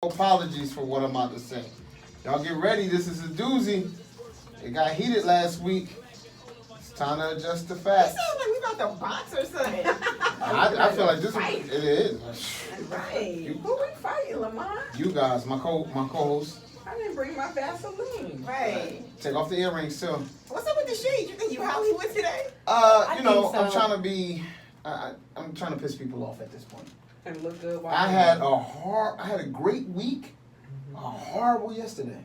apologies for what I'm about to say. Y'all get ready. This is a doozy. It got heated last week. It's time to adjust the It facts. sounds like we about to box or something. I feel like this Fight. it is. Right. Who we fighting, Lamont? You guys, my co-host. I didn't bring my Vaseline. Right. Take off the earrings too. What's up with the shades? You think you Hollywood today? You know, think so. I'm trying to be. I'm trying to piss people off at this point. And look good. I had a great week, a horrible yesterday.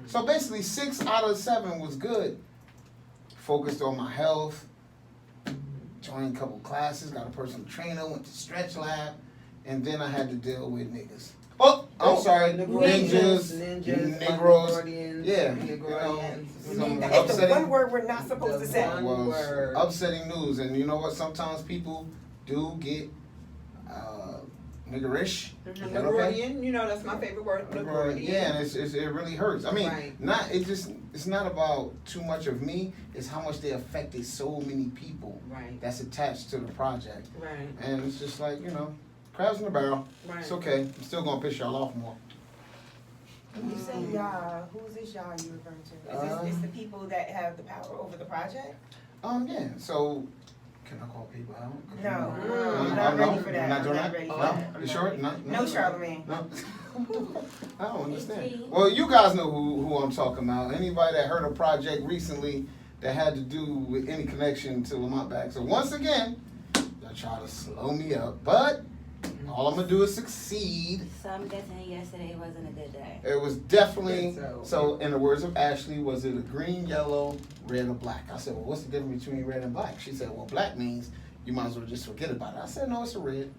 So basically, 6 out of 7 was good. Focused on my health, joined a couple classes, got a personal trainer, went to stretch lab, and then I had to deal with niggas. Oh, I'm sorry, ninjas, Negroes, yeah, you know, some That's the one word we're not supposed to say. was upsetting news, and you know what? Sometimes people do get niggerish. Is that okay? Negroidian, you know that's my favorite word. Negroidian. Yeah, and it really hurts. I mean, Right. it's not about too much of me. It's how much they affected so many people Right. that's attached to the project, Right. and it's just like, you know, crabs in the barrel. Right. It's okay. I'm still gonna piss y'all off more. When you say y'all, who's this y'all you referring to? Is this the people that have the power over the project? Yeah. So, can I call people out? No, No, not no, ready for that. You're not doing I'm that? ready for No? that. You sure? No, Charlamagne. No. I don't understand. Well, you guys know who I'm talking about. Anybody that heard a project recently that had to do with any connection to Lamont Back. So once again, y'all try to slow me up, but all I'm gonna do is succeed. So I'm guessing yesterday wasn't a good day. It was definitely, Good, so in the words of Ashley, was it a green, yellow, red, or black? I said, well, what's the difference between red and black? She said, well, black means you might as well just forget about it. I said, no, it's a red.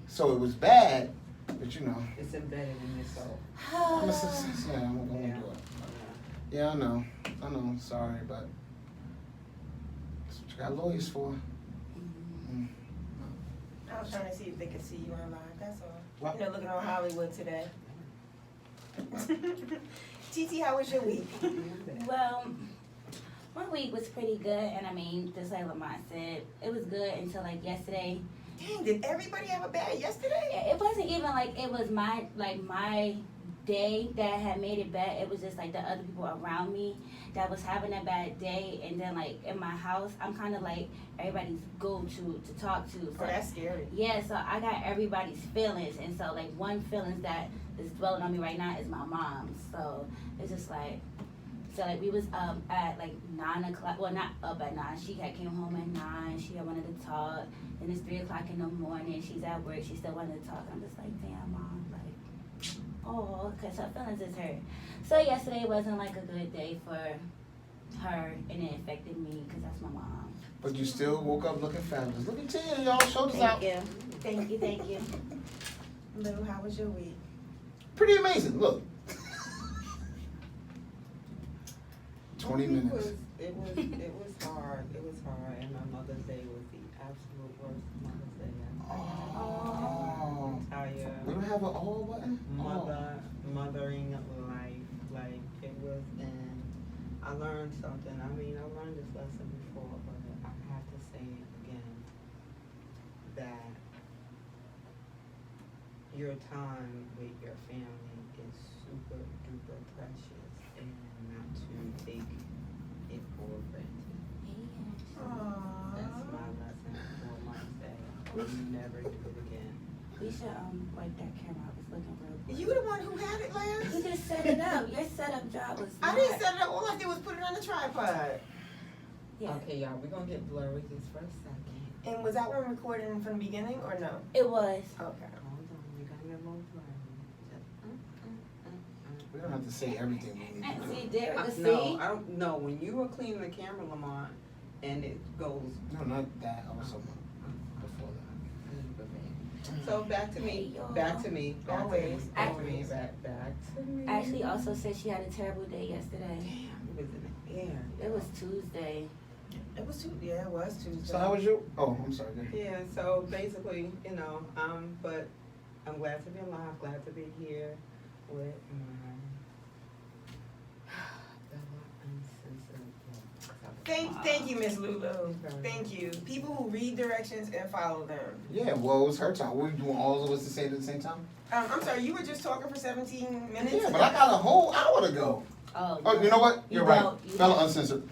So it was bad, but you know. It's embedded in your soul. I'm a success. Yeah, I'm gonna do it. Yeah, I know, sorry, but that's what you got lawyers for. I was trying to see if they could see you online, that's all. What? You know, looking on Hollywood today. TT, how was your week? Well, my week was pretty good, and I mean, just like Lamont said, it was good until like yesterday. Dang, did everybody have a bad yesterday? It wasn't even like it was my day that had made it bad. It was just like the other people around me that was having a bad day, and then like in my house, I'm kind of like everybody's go-to to talk to. So, Oh, that's scary. yeah, so I got everybody's feelings, and so like one feelings that is dwelling on me right now is my mom's. So it's just like, so like we was up at like 9 o'clock. Well, not up at 9. She had came home at 9. She had wanted to talk. Then it's 3 o'clock in the morning. She's at work. She still wanted to talk. I'm just like, damn, mom, like, oh, because her feelings is hurt. So yesterday wasn't like a good day for her, and it affected me because that's my mom. But you still woke up looking fabulous. Look at you, y'all. Shoulders out. Thank you. Lou, how was your week? Pretty amazing. Look. 20 minutes. It was hard. It was hard, and my Mother's Day was the absolute worst Mother's Day ever. Oh. Entire We don't have an all button? mothering life, like it was. And I learned something. I mean, I learned this lesson before, but I have to say it again. That your time with your family is super duper precious, and not to take it for granted. That's my lesson for Mother's Day. Never do it again. We should wipe that camera. I was looking real quick. You the one who had it last? You just set it up. Your setup job was I didn't set it up. All I did was put it on the tripod. Yeah. Okay, y'all, we're gonna get blurry just for a second. And was that one recorded from the beginning or no? It was. Okay. Hold on, we gotta get more blurry. We don't have to say everything we need to do. See, Derek, see? No, I don't know. When you were cleaning the camera, Lamont, and it goes. No, not that. Also before that. So back to me. Back to me. Always. Back to me. Back to me. Ashley also said she had a terrible day yesterday. Damn, it was in the air. It was Tuesday. It was Tuesday. Yeah, it was Tuesday. So how was your? Oh, I'm sorry. Go ahead. Yeah, so basically, you know, but I'm glad to be alive, glad to be here with my Bella Uncensored. Thank you, Miss Lulu. Thank you. People who read directions and follow them. Yeah, well, it was her time. Were we doing all of us to say it at the same time? I'm sorry, you were just talking for 17 minutes? Yeah, but I got a whole hour to go. Oh, Oh, you know what? You're right. You Fella Uncensored.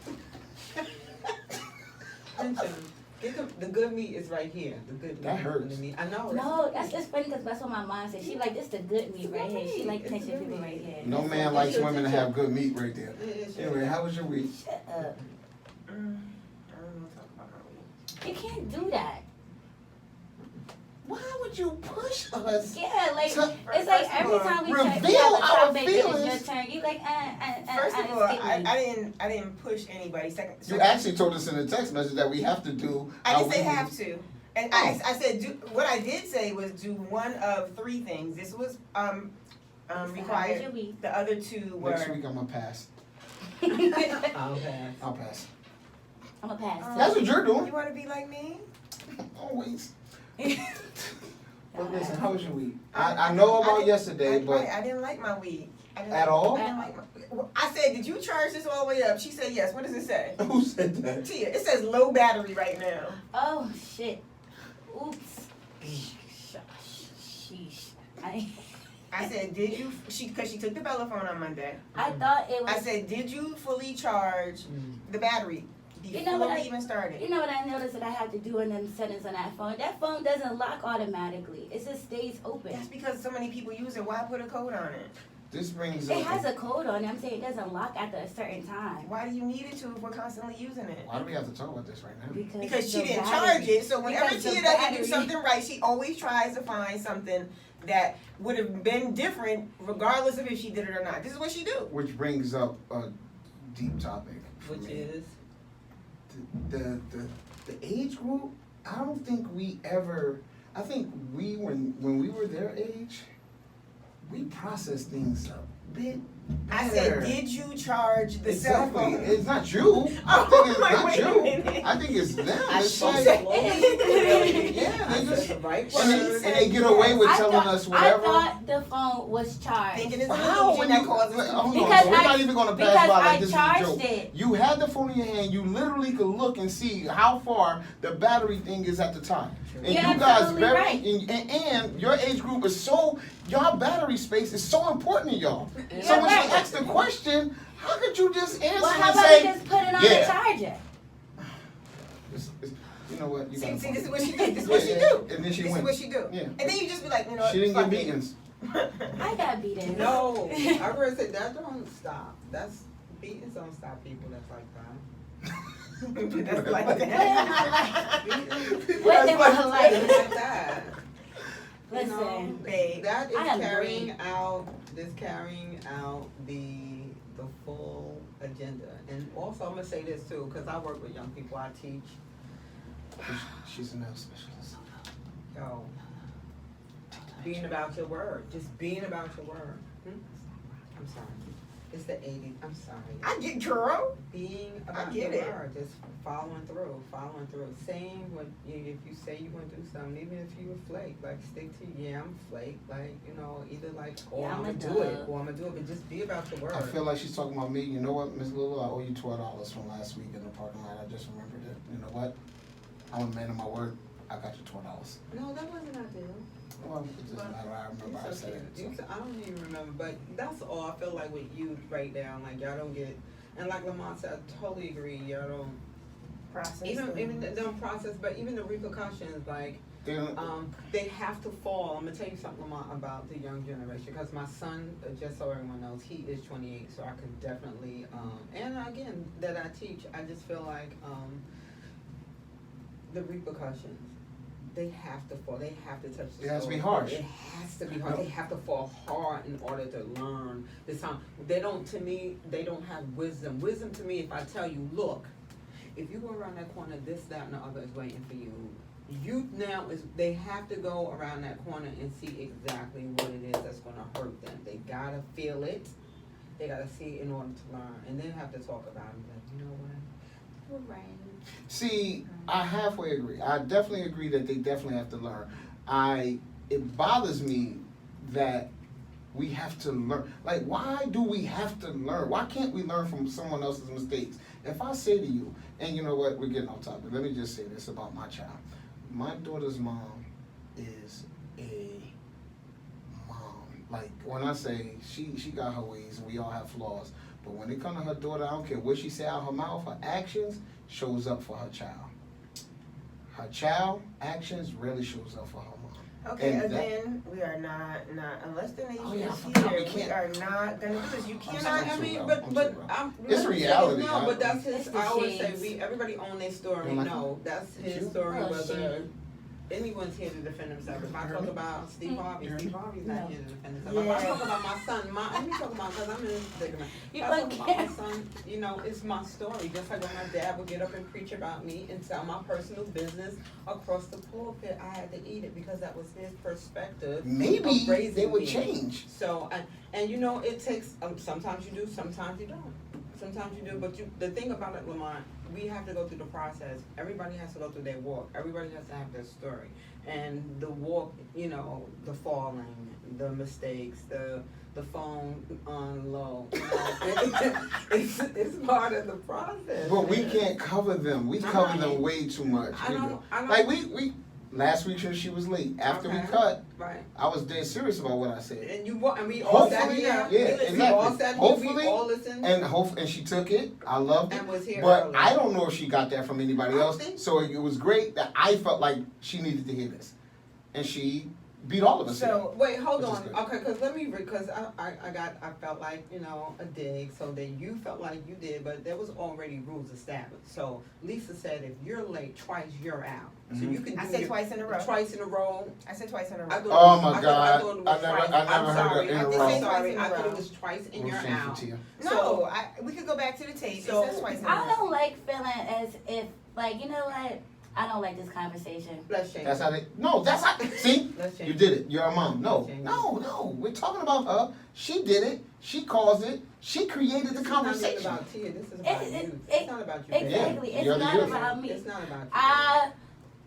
Get the good meat is right here. The good meat. That hurts. The meat. I know. No, that's just funny because that's what my mom said. She like, this the good meat right here. She like pinching people right here. No man likes women to have good meat right there. It is. Anyway, how was your week? Shut up. I don't know, talk about my week. You can't do that. Why would you push us? Yeah, like, So, it's like first of every all, time we reveal check, we have a our topic, it's your feelings. turn. You like, First of all, skip me. I didn't push anybody. You actually told us in the text message that we have to do. I how didn't say we- have to. And I said what I did say was do one of three things. This was So how was required. your week? The other two were Next week I'm gonna pass. I'll pass. I'll pass. I'm a pass. That's what you're doing. You wanna be like me? Always. But listen, how was your week? I know about yesterday, but I didn't like my week. I didn't at like, all? I didn't like I said, did you charge this all the way up? She said yes. What does it say? Who said that? Tia, it says low battery right now. Oh, shit. Oops. Sheesh. I said, did you? Because she took the Bellaphone on Monday. I thought it was. I said, did you fully charge the battery before You know what we I- even started? You know what I noticed that I have to do in them settings on that phone? That phone doesn't lock automatically. It just stays open. That's because so many people use it. Why put a code on it? This brings It up. has a code on it. I'm saying it doesn't lock after a certain time. Why do you need it to if we're constantly using it? Why do we have to talk about this right now? Because she the didn't battery- charge it. So whenever because the Tia doesn't do battery- something right, she always tries to find something that would have been different regardless of if she did it or not. This is what she do. Which brings up a deep topic. for Which me. is. the age group. I don't think we ever. I think we when we were their age, we processed things a bit I better. said, did you charge the Exactly. cell phone? It's not you. I Oh, think it's like, not wait a you. minute. I think it's them. I It's she like, said, yeah, I they said just the right and they, word. and they get away with I telling thought, us whatever. I thought the phone was charged. Thinking it's an How illusion when that you, causes hold on, Because so we're I- not even gonna pass because by I like this is a charged joke. it. You had the phone in your hand. You literally could look and see how far the battery thing is at the time. And You're you guys absolutely very right. and your age group is so y'all battery space is so important to y'all. So You're when right. she asked the question, how could you just answer Well, how and about say, you just put it on yeah. the charger? it's- you know what? You got a See, point. this is what she do. This is what she Yeah, do. and then she This is went. what she do. Yeah. And then you just be like, you know what? She didn't fuck get it. beatings. I got beaten. No, I really said that don't stop. That's beatings don't stop people that's like that. That's like that. What in my life? Like that. You Listen, know, Babe. that is I agree. carrying out the full agenda. And also, I'm gonna say this too, because I work with young people. I teach. She's a nail specialist. Yo, being about your word, just being about your word. I'm sorry. It's the 80s. I'm sorry. I get girl. Being about get your it. word, just following through. Saying what if you say you're gonna do something, even if you a flake, like stick to I'm flake, like either like Yeah, I'm I'm a gonna do it dub. or I'm gonna do it, but just be about your word. I feel like she's talking about me. You know what, Miss Lulu? I owe you $12 from last week in the parking lot. I just remembered it. You know what? I'm a man of my word. I got you $12. No, that wasn't ideal. Well, it doesn't matter. I remember I said it. So. I don't even remember, but that's all. I feel like with youth right now, like y'all don't get, and like Lamont said, I totally agree. Y'all don't Process. even the don't process, but even the repercussions, like They don't- they have to fall. I'm gonna tell you something, Lamont, about the young generation, because my son, just so everyone knows, he is 28, so I could definitely, and again that I teach, I just feel like the repercussions. They have to fall. They have to touch the It has to be soul. harsh. It has to be hard. They have to fall hard in order to learn this time. They don't, to me, they don't have wisdom. Wisdom to me, if I tell you, look, if you go around that corner, this, that, and the other is waiting for you. Youth now they have to go around that corner and see exactly what it is that's gonna hurt them. They gotta feel it. They gotta see it in order to learn. And then have to talk about it. Like, you know what? You're right. See, I halfway agree. I definitely agree that they definitely have to learn. It bothers me that we have to learn. Like, why do we have to learn? Why can't we learn from someone else's mistakes If I say to you, and you know what, we're getting off topic. Let me just say this about my child. My daughter's mom is a mom. Like, when I say she got her ways and we all have flaws, but when it comes to her daughter, I don't care what she say out her mouth, her actions shows up for her child. Her child actions really shows up for her mom. Okay, And again, we are not, unless the nation Oh, yeah, I is forgot we here, we can't. are not gonna do this. You I'm cannot, sorry. I mean, I'm but sorry. It's let me say reality, this, I- No, but that's his. It's the I always say shades. everybody own their story. You like No, that's his you? story. Oh, Whether shit. anyone's here to defend himself. If I talk about Steve Harvey, Mhm. Steve Harvey's not No. here to defend himself. If I Yeah. talk about my son, let me talk about because I'm in this predicament. You If I talk about my can't. son, you know, it's my story. Just like when my dad would get up and preach about me and tell my personal business across the pulpit, I had to eat it because that was his perspective. Maybe of raising they would me. change. So, and you know, it takes, sometimes you do, sometimes you don't. Sometimes you do, but the thing about it, Lamont, we have to go through the process. Everybody has to go through their walk. Everybody has to have their story. And the walk, you know, the falling, the mistakes, the phone on low, you know, it's part of the process. But we can't cover them. We cover them way too much. I don't. Like we last week she was late. After we Okay. cut, Right. I was dead serious about what I said. And we all sat Hopefully, here. yeah, We all exactly. sat here. Hopefully, we all listened. And she took it. I loved it. And was here But early. I don't know if she got that from anybody I else. think- So it was great that I felt like she needed to hear this, and she beat all of us. So- Wait, hold Which is on. good. Okay, because let me because I felt like, you know, a dig, so that you felt like you did, but there was already rules established. So Lisa said if you're late twice, you're out. So Mhm. you can do I said your- twice in a row. Twice in a row. I said twice in a I row. thought- Oh my I God. thought it was I never twice. heard I'm that sorry. in a I'm row. sorry. I Twice in a thought it row. was twice and Real you're shameful out. to you. No, we could go back to the tape. So- It says twice in a I row. don't like feeling as if, like, you know what? I don't like this conversation. Let's change. That's how they. No, that's how. See, Let's change. you did it. You're a mom. No, Change. no. We're talking about her. She did it. She caused it. She created the This conversation. is not about Tia. This is about you. It's not about you. Exactly. Yeah, It's you're the not youth. about me. It's not about you. I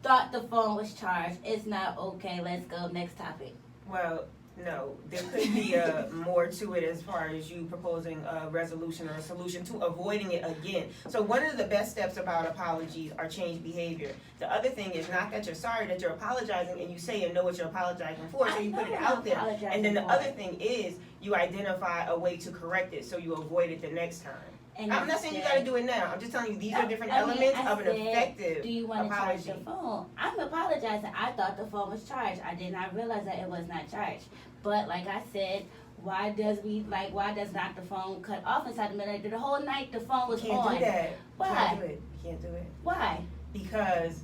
thought the phone was charged. It's not okay. Let's go. Next topic. Well, no, there could be more to it as far as you proposing a resolution or a solution to avoiding it again. So one of the best steps about apologies are change behavior. The other thing is not that you're sorry, that you're apologizing and you say and know what you're apologizing for, so I you put know it I'm out there. apologizing And then the for other it. thing is you identify a way to correct it so you avoid it the next time. And I'm not saying you gotta do it now. I'm just telling you these are different elements of an effective Do you want to charge apology. the phone? I'm apologizing. I thought the phone was charged. I did not realize that it was not charged. But like I said, why does not the phone cut off inside the middle? The whole night the phone was You can't on. do that. Why? Can't do it. Can't do it. Why? Because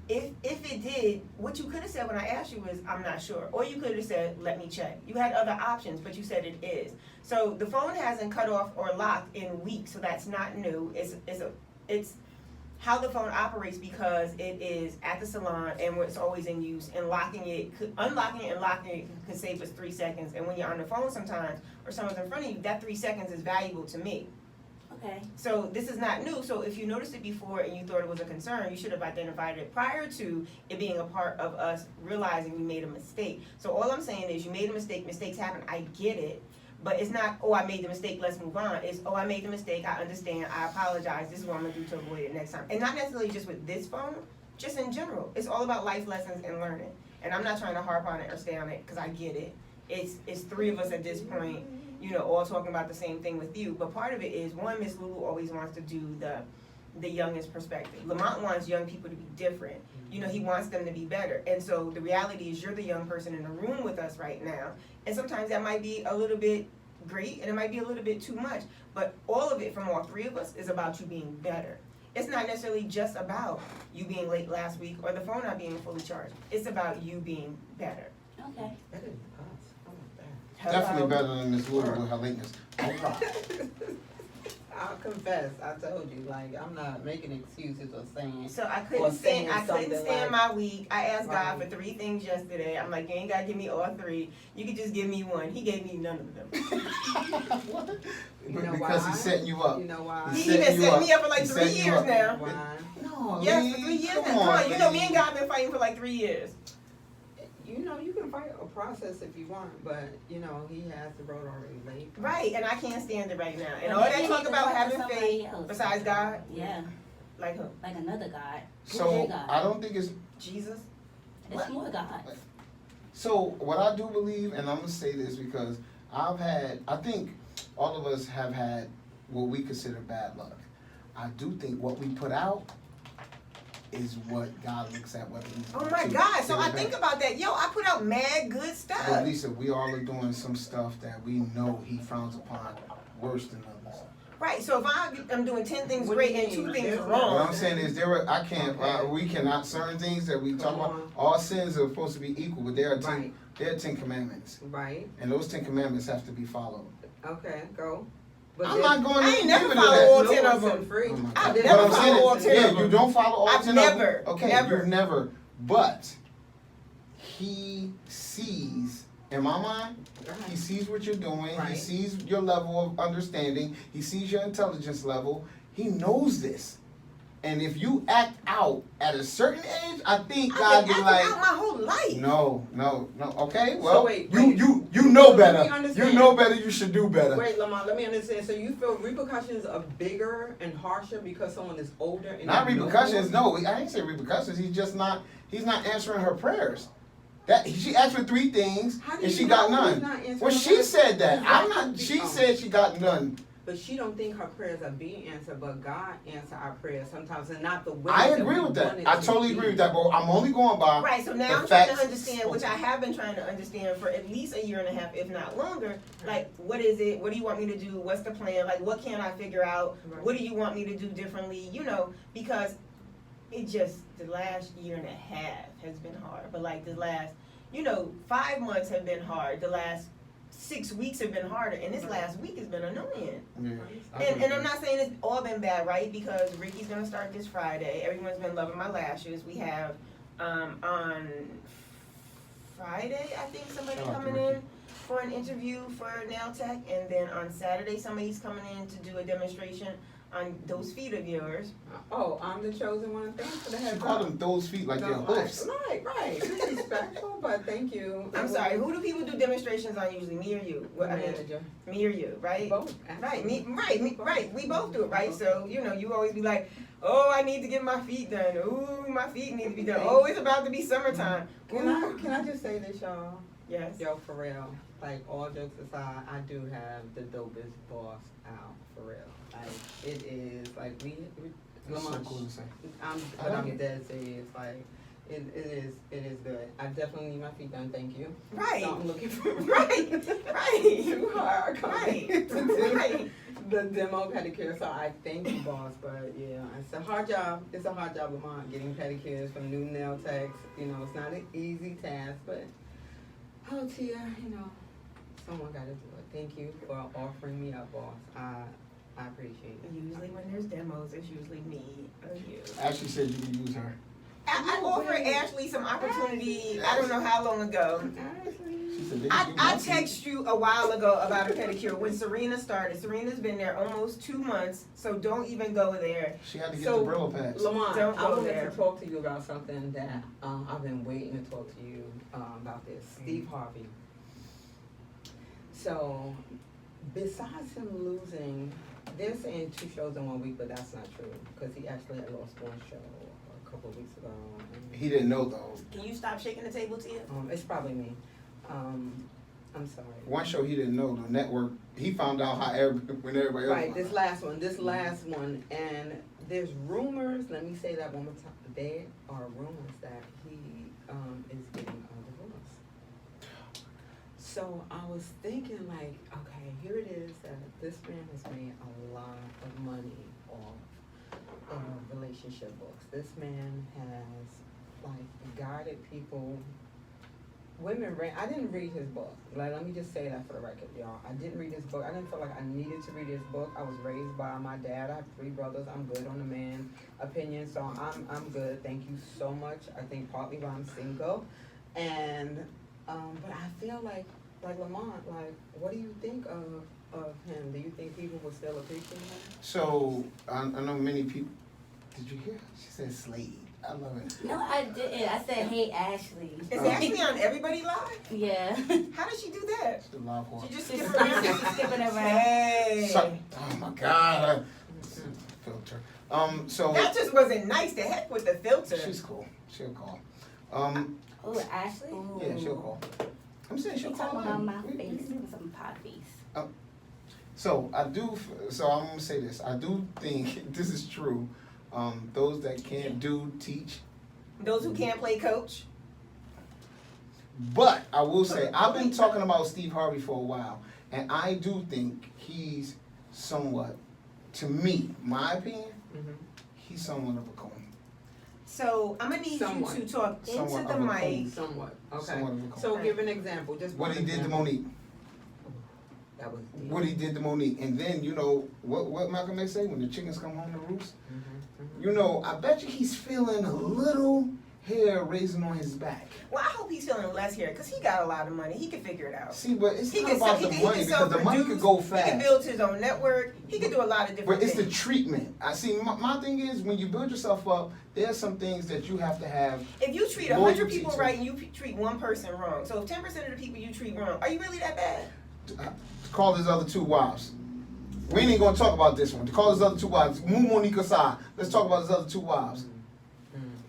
if it did, what you could have said when I asked you was, I'm not sure. Or you could have said, let me check. You had other options, but you said it is. So the phone hasn't cut off or locked in weeks, so that's not new. It's how the phone operates because it is at the salon and it's always in use, and unlocking it and locking it could save us 3 seconds. And when you're on the phone sometimes, or someone's in front of you, that 3 seconds is valuable to me. Okay. So this is not new, so if you noticed it before and you thought it was a concern, you should have identified it prior to it being a part of us realizing we made a mistake. So all I'm saying is you made a mistake, mistakes happen, I get it, but it's not, oh, I made the mistake, let's move on. It's, oh, I made the mistake, I understand, I apologize, this is what I'm gonna do to avoid it next time. And not necessarily just with this phone, just in general. It's all about life lessons and learning. And I'm not trying to harp on it or stay on it, because I get it. It's 3 of us at this point, you know, all talking about the same thing with you. But part of it is, one, Miss Lulu always wants to do the youngest perspective. Lamont wants young people to be different. You know, he wants them to be better. And so the reality is you're the young person in the room with us right now. And sometimes that might be a little bit great and it might be a little bit too much. But all of it from all 3 of us is about you being better. It's not necessarily just about you being late last week or the phone not being fully charged. It's about you being better. Okay. That is us. I like that. Definitely Hello? better than Miss Lulu with her lateness. All right. I'll confess, I told you, like, I'm not making excuses or saying. So I Or couldn't saying stand something stand like- my week. I asked God Right. for 3 things yesterday. I'm like, you ain't gotta give me all 3. You could just give me 1. He gave me none of them. What? You know Because why? he's setting you up. You know why? He He set even you set up. me up for like He 3 set you years up. now. Why? No, Yes, Lee, for 3 years now. come Come on, you know me Lee. and God been fighting for like 3 years. you know, you can fight a process if you want, but you know, he has the road already laid. Right, and I can't stand it right now. And But all maybe that he talk needs to about talk to having somebody faith else. besides God, Yeah, like who? like another God. Who's So your God? I don't think it's. Jesus? It's more gods. So what I do believe, and I'm gonna say this because I think all of us have had what we consider bad luck. I do think what we put out is what God looks at, whether he's. Oh my God! So I think about that. Yo, I put out mad good But stuff. Lisa, we all are doing some stuff that we know he frowns upon worse than others. Right. So if I'm doing 10 things What do great you and 2 mean? things There's What wrong. I'm saying is we cannot, certain things that we talk Come about, on. all sins are supposed to be equal, but there are Right. there are 10 commandments. Right. And those 10 commandments have to be followed. Okay. Go. But I'm not going I to ain't never give it to followed that. all 10 of them. Free. Oh my I've God. never But I'm saying followed all is, 10 yeah, of you them. don't follow all I've 10 never, of them. Okay, never. you've never. But he sees, in my mind, he sees what you're doing. He Right. sees your level of understanding. He sees your intelligence level. He knows this. And if you act out at a certain age, I think God I've be been like, acting out my whole life. no. Okay, So well, wait. you know Let better. me understand. You know better. You should do better. Wait, Lamont, let me understand. So you feel repercussions are bigger and harsher because someone is older and Not you know repercussions. more? No, I ain't say repercussions. He's just not. He's not answering her prayers. That she asked for 3 things How do and you she got know he's none. not answering Well, her she prayers? said that. He's I'm not- not. She oh. said she got none. But she don't think her prayers are being answered, but God answer our prayers sometimes, and not the way. I that agree we with that. want it I to totally be. agree with that. But I'm only going by. Right, so now the I'm trying to facts. understand, which I have been trying to understand for at least a year and a half, if not longer. Like, what is it? What do you want me to do? What's the plan? Like, what can I figure out? Right. What do you want me to do differently? You know, because it just, the last year and a half has been hard. But like the last, 5 months have been hard. The last 6 weeks have been harder. And this last week has been annoying. Yeah. And I'm not saying it's all been bad, right? Because Ricky's gonna start this Friday. Everyone's been loving my lashes. We have on Friday, I think somebody Shout out to coming Ricky. in for an interview for Nail Tech, and then on Saturday somebody's coming in to do a demonstration on those feet of yours. Oh, I'm the chosen one. Thanks for the She heads called up. them those feet like they're No, hoofs. right. Disrespectful, but thank you. I'm sorry. Who do people do demonstrations on usually? Me or you? The I mean, manager. me or you? Right? Both. Right, right. We both do it, right? So, you always be like, oh, I need to get my feet done. Ooh, my feet need to be done. Oh, it's about to be summertime. Can I just say this, y'all? Yes. Yo, for real. Like, all jokes aside, I do have the dopest boss out, for real. Like, it is, like, That's so Lamont, cool to say. I'm dead serious. Like, it is good. I definitely need my feet done, thank you. Right. So I'm looking for Right. too hard Right. to do Right. the demo pedicure. So I thank you, boss. But yeah, it's a hard job. It's a hard job, Lamont, getting pedicures from new nail techs. It's not an easy task, but oh, Tia, someone got to do it. Thank you for offering me up, boss. I appreciate it. Usually when there's demos, it's usually me or you. Ashley said you could use her. I offered Ashley some opportunity, I don't know how long ago. She said they I could use my feet. texted you a while ago about a pedicure when Serena started. Serena's been there almost 2 months, so don't even go there. She had to get So, the Brillo pads. Lamont, Don't I go wanted there. to talk to you about something that I've been waiting to talk to you about this. Steve Harvey. So, besides him losing, they're saying 2 shows in 1 week, but that's not true because he actually had lost 1 show a couple of weeks ago. He didn't know though. Can you stop shaking the table, Tia? It's probably me. I'm sorry. One show he didn't know, the network, he found out when everybody else Right, found this out. last one, and there's rumors, let me say that one more time, there are rumors that he is getting a divorce. So I was thinking like, okay, here it is that this man has made a lot of money off relationship books. This man has like guided people. I didn't read his book. Like, let me just say that for the record, y'all. I didn't read his book. I didn't feel like I needed to read his book. I was raised by my dad. I have 3 brothers. I'm good on the man opinion, so I'm good. Thank you so much. I think partly why I'm single, and but I feel like Lamont, like, what do you think of him? Do you think people will still appreciate him? So, I know many people, did you hear? She said Slade. I love it. No, I didn't. I said, hey, Ashley. Is Ashley on Everybody Live? Yeah. How did she do that? It's the live horse. She just She's skipping around. skipping around. Hey. So, oh my God. Filter. So. That just wasn't nice. The heck with the filter. She's cool. She'll call. Oh, Ashley? Yeah, she'll call. I'm saying she'll She call. talking about in. my face. Some pot face. So I do. So I'm gonna say this. I do think this is true. Those that can't do teach. Those who can't play coach. But I will say I've been talking about Steve Harvey for a while, and I do think he's somewhat, to me, my opinion, he's somewhat of a coon. So I'm gonna need Somewhat. you to talk Somewhat into the of a mic. Somewhat. Okay. Somewhat of a coon. So give an example. Just What one he did to example. Monique. That was deep. What he did to Monique, and then you know what Malcolm X say when the chickens come home to roost. You know, I bet you he's feeling a little hair raising on his back. Well, I hope he's feeling less here because he got a lot of money. He can figure it out. See, but it's He not can about sell- the he money can because the money could go self-produce. He can fast. build his own network. He can do a lot of different But it's the things. treatment. I see. My thing is when you build yourself up, there's some things that you have to have. If you treat 100 loyalty people to. right and you treat one person wrong, so if 10% of the people you treat wrong, are you really that bad? To call his other two wives. We ain't gonna talk about this one. To call his other two wives. Move Monique aside. Let's talk about his other two wives.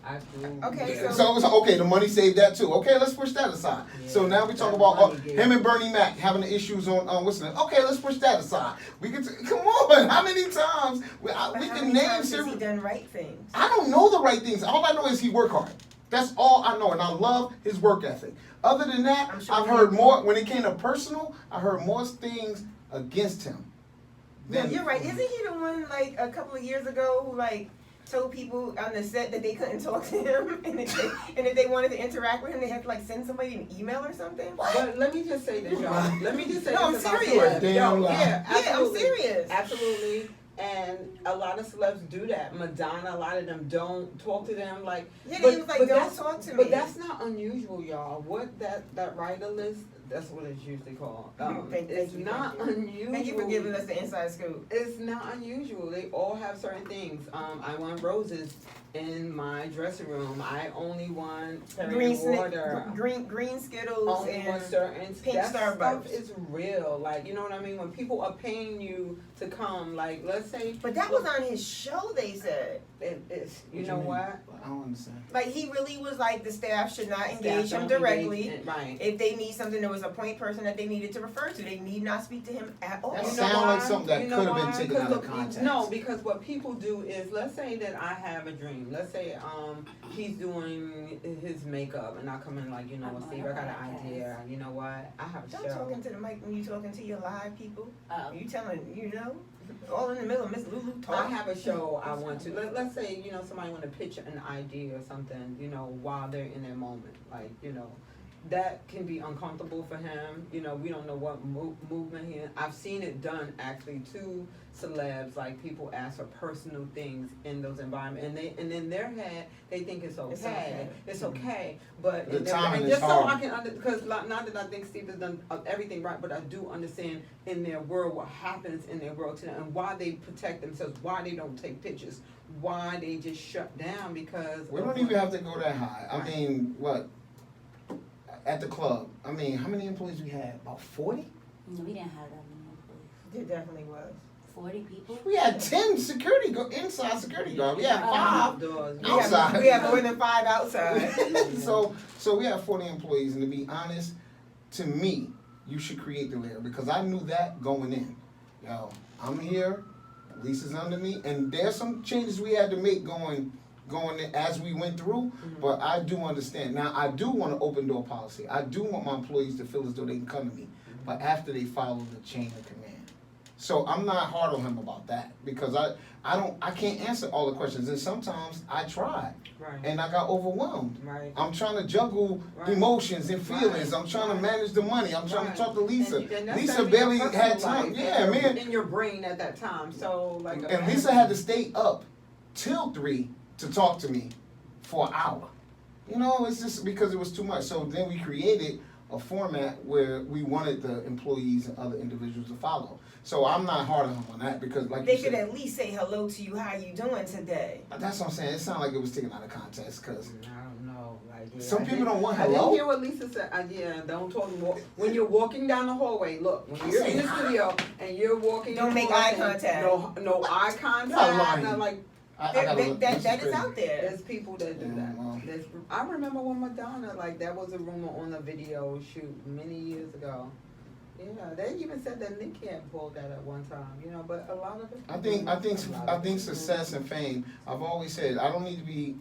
I do. Okay, yeah. So okay, the money saved that too. Okay, let's push that aside. So Yeah, now we talk that about money gave- him and Bernie Mac having the issues on what's the name? Okay, let's push that aside. We can come on. How many times we But how can many name times has he several? done right things? I don't know the right things. All I know is he work hard. That's all I know, and I love his work ethic. Other than that, I'm sure I've he- heard more. When it came to personal, I heard more things against him. No, than- you're right. Isn't he the one like a couple of years ago who like told people on the set that they couldn't talk to him, and if they wanted to interact with him, they had to like send somebody an email or something? But let me just say this, y'all. Let me just say No, this I'm about serious. celebs. Damn Yo, lie. yeah, Yeah, I'm absolutely. serious. Absolutely. And a lot of celebs do that. Madonna, a lot of them don't talk to them like. Yeah, but- he was like, but "Don't that's- talk to me." But that's not unusual, y'all. What that writer list? That's what it's usually called. Thank It's you, not thank you. unusual. Thank you for giving us the inside scoop. It's not unusual. They all have certain things. I want roses in my dressing room. I only want Perrier water. green Skittles Only and want certain pink that Starbucks. stuff is real. Like, you know what I mean? When people are paying you to come, like, let's say. But that was on his show, they said. It's, you What know mean? what? I don't understand. Like he really was like the staff should not engage Staff him don't directly. engage in- right. If they need something, there was a point person that they needed to refer to. They need not speak to him at all. That You know sound like why? something that You know could have been why? taken 'Cause out of the- context. No, because what people do is, let's say that I have a dream. Let's say he's doing his makeup, and I come in like, you know, Oh, Steve, I got an okay. idea. You know what? I have a Don't show. talk into the mic when you talking to your live people. Oh. You telling, you know, all in the middle of Miss Lulu I talk. have a show I want to. Let's say, you know, somebody want to pitch an idea or something, you know, while they're in their moment. Like, you know, that can be uncomfortable for him. You know, we don't know what movement he in. I've seen it done actually to celebs, like people ask for personal things in those environments, and in their head they think it's okay. It's okay. But The in their- timing and is just so hard. I can because not that I think Steve has done everything right, but I do understand in their world what happens in their world to them and why they protect themselves, why they don't take pictures, why they just shut down because We of don't what- even have to go that high. I Right. mean, what? At the club, I mean, how many employees we had? About 40? No, we didn't have that many employees. There definitely was. 40 people? We had 10 security inside security guard. We had 5. outdoors. Outside. We have more than 5 outside. So we have 40 employees, and to be honest, to me, you should create the layer because I knew that going in. Yo, I'm here, Lisa's under me, and there's some changes we had to make going as we went through, but I do understand. Now, I do want an open door policy. I do want my employees to feel as though they can come to me, but after they follow the chain of command. So I'm not hard on him about that because I can't answer all the questions, and sometimes I tried Right. and I got overwhelmed. Right. I'm trying to juggle Right. emotions and feelings. Right. I'm trying to Right. manage the money. I'm trying Right. to talk to Lisa. And that's Lisa gotta be barely your had personal time. life Yeah, man. in your brain at that time. So like. And Lisa had to stay up till 3 to talk to me for an hour. You know, it's just because it was too much. So then we created a format where we wanted the employees and other individuals to follow. So I'm not hard on them on that because, like They you could said, at least say hello to you. How you doing today? that's what I'm saying. It sounded like it was taken out of context because I don't know. Like, yeah, some I people didn't- don't want I didn't hello. hear what Lisa said. Yeah, don't talk. When you're walking down the hallway, look. When you're in the studio and you're walking, Don't make eye contact. No eye You're contact. lying. Not like I That gotta look. This is crazy. out there. there's people that do Yeah, that. well. I remember when Madonna, like, that was a rumor on a video shoot many years ago. Yeah, they even said that Nicki had pulled that at one time, you know, but a lot of it. I think success and fame. I've always said I don't need to be